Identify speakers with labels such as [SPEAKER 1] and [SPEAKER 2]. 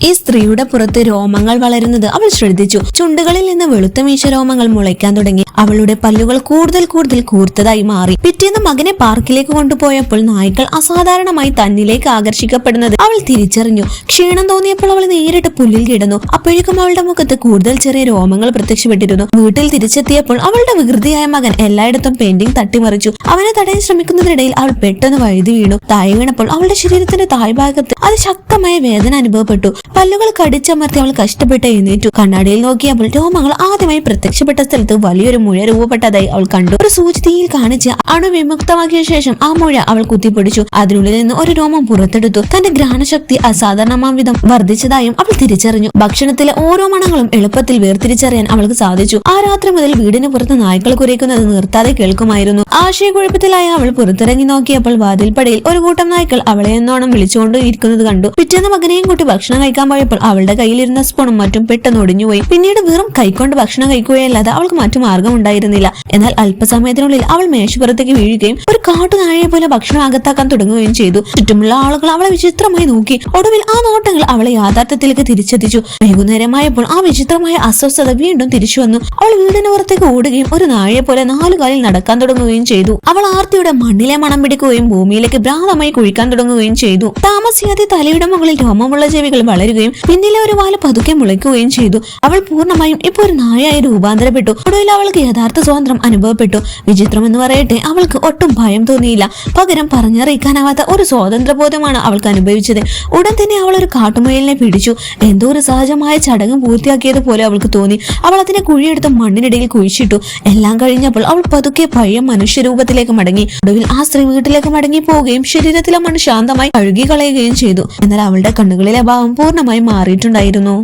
[SPEAKER 1] ഈ സ്ത്രീയുടെ പുറത്ത് രോമങ്ങൾ വളരുന്നത് അവൾ ശ്രദ്ധിച്ചു. ചുണ്ടുകളിൽ നിന്ന് വെളുത്ത മീശ രോമങ്ങൾ മുളയ്ക്കാൻ തുടങ്ങി. അവളുടെ പല്ലുകൾ കൂടുതൽ കൂർത്തതായി മാറി. പിറ്റേന്ന് മകനെ പാർക്കിലേക്ക് കൊണ്ടുപോയപ്പോൾ നായ്ക്കൾ അസാധാരണമായി തന്നിലേക്ക് ആകർഷിക്കപ്പെടുന്നത് അവൾ തിരിച്ചറിഞ്ഞു. ക്ഷീണം തോന്നിയപ്പോൾ അവൾ നേരിട്ട് പുല്ലിൽ കിടന്നു. അപ്പോഴേക്കും അവളുടെ മുഖത്ത് കൂടുതൽ ചെറിയ രോമങ്ങൾ പ്രത്യക്ഷപ്പെട്ടിരുന്നു. വീട്ടിൽ തിരിച്ചെത്തിയപ്പോൾ അവളുടെ വികൃതിയായ മകൻ എല്ലായിടത്തും പെയിന്റിംഗ് തട്ടിമറിച്ചു. അവനെ തടയാൻ ശ്രമിക്കുന്നതിനിടയിൽ അവൾ പെട്ടെന്ന് വഴുതി വീണു. താഴെ വീണപ്പോൾ അവളുടെ ശരീരത്തിന്റെ താഴ്ഭാഗത്ത് അതിശക്തമായ വേദന അനുഭവപ്പെട്ടു. പല്ലുകൾ കടിച്ചമർത്തി അവൾ കഷ്ടപ്പെട്ട് എഴുന്നേറ്റു. കണ്ണാടിയിൽ നോക്കിയപ്പോൾ രോമങ്ങൾ ആദ്യമായി പ്രത്യക്ഷപ്പെട്ട സ്ഥലത്ത് വലിയൊരു മുഴ രൂപപ്പെട്ടതായി അവൾ കണ്ടു. ഒരു സൂചി തീയിൽ കാണിച്ച് അണുവിമുക്തമാക്കിയ ശേഷം ആ മുഴ അവൾ കുത്തിപ്പൊടിച്ചു. അതിനുള്ളിൽ നിന്ന് ഒരു രോമം പുറത്തെടുത്തു. തന്റെ ഘ്രാണശക്തി അസാധാരണമാംവിധം വർദ്ധിച്ചതായും അവൾ തിരിച്ചറിഞ്ഞു. ഭക്ഷണത്തിലെ ഓരോ മണങ്ങളും എളുപ്പത്തിൽ വേർതിരിച്ചറിയാൻ അവൾക്ക് സാധിച്ചു. ആ രാത്രി മുതൽ വീടിന് പുറത്ത് നായ്ക്കൾ കുരയ്ക്കുന്നത് നിർത്താതെ കേൾക്കുമായിരുന്നു. ആശയക്കുഴപ്പത്തിലായ അവൾ പുറത്തിറങ്ങി നോക്കിയപ്പോൾ വാതിൽപ്പടിയിൽ ഒരു കൂട്ടം നായ്ക്കൾ അവളെ എന്നോണം വിളിച്ചുകൊണ്ട് ഇരിക്കുന്നത് കണ്ടു. പിറ്റേന്ന് മകനെയും കൂട്ടി ഭക്ഷണം കഴിക്കാൻ പോയപ്പോൾ അവളുടെ കയ്യിലിരുന്ന സ്പൂണും മറ്റും പെട്ടെന്ന് ഒടിഞ്ഞുപോയി. പിന്നീട് വെറും കൈക്കൊണ്ട് ഭക്ഷണം കഴിക്കുകയല്ലാതെ അവൾക്ക് മറ്റു മാർഗം ഉണ്ടായിരുന്നില്ല. എന്നാൽ അല്പസമയത്തിനുള്ളിൽ അവൾ മേശപ്പുറത്തേക്ക് വീഴുകയും ഒരു കാട്ടുനാഴയെ പോലെ ഭക്ഷണം അകത്താക്കാൻ തുടങ്ങുകയും ചെയ്തു. ചുറ്റുമുള്ള ആളുകൾ അവളെ വിചിത്രമായി നോക്കി. ഒടുവിൽ ആ നോട്ടങ്ങൾ അവളെ യാഥാർത്ഥ്യത്തിലേക്ക് തിരിച്ചെത്തിച്ചു. വൈകുന്നേരമായപ്പോൾ ആ വിചിത്രമായ അസ്വസ്ഥത വീണ്ടും തിരിച്ചു വന്നു. അവൾ വീടിന് പുറത്തേക്ക് ഓടുകയും ഒരു നാഴയെ പോലെ 4 കാലിൽ നടക്കാൻ തുടങ്ങുകയും ചെയ്തു. അവൾ ആർത്തിയുടെ മണ്ണിലെ മണം പിടിക്കുകയും ഭൂമിയിലേക്ക് ഭ്രാന്തമായി കുഴിക്കാൻ തുടങ്ങുകയും ചെയ്തു. താമസിയാതെ തലയുടെ മുകളിൽ രോമമുള്ള ചെവികൾ വളരുകയും പിന്നിലെ ഒരു വാല് പതുക്കെ മുളയ്ക്കുകയും ചെയ്തു. അവൾ പൂർണ്ണമായും ഇപ്പൊ ഒരു നായയായി രൂപാന്തരപ്പെട്ടു. ഒടുവിൽ അവൾക്ക് യഥാർത്ഥ സ്വാതന്ത്ര്യം അനുഭവപ്പെട്ടു. വിചിത്രം എന്ന് പറയട്ടെ, അവൾക്ക് ഒട്ടും ഭയം തോന്നിയില്ല. പകരം പറഞ്ഞറിയിക്കാനാവാത്ത ഒരു സ്വാതന്ത്ര്യബോധമാണ് അവൾക്ക് അനുഭവിച്ചത്. ഉടൻ തന്നെ അവൾ ഒരു കാട്ടുമുയലിനെ പിടിച്ചു. എന്തോ ഒരു സഹജമായ ചടങ്ങ് പൂർത്തിയാക്കിയതുപോലെ അവൾക്ക് തോന്നി. അവൾ അതിനെ കുഴിയെടുത്ത് മണ്ണിനിടയിൽ കുഴിച്ചിട്ടു. എല്ലാം കഴിഞ്ഞപ്പോൾ അവൾ പതുക്കെ പഴയ മനുഷ്യരൂപത്തിലേക്ക് മടങ്ങി. ഒടുവിൽ ആ സ്ത്രീ വീട്ടിലേക്ക് മടങ്ങി പോവുകയും ശരീരത്തിലെ മണ്ണ് ശാന്തമായി കഴുകി കളയുകയും ചെയ്തു. എന്നാൽ അവളുടെ കണ്ണുകളിലെ ഭാവം പൂർണ്ണമായി മാറിയിട്ടുണ്ടായിരുന്നു.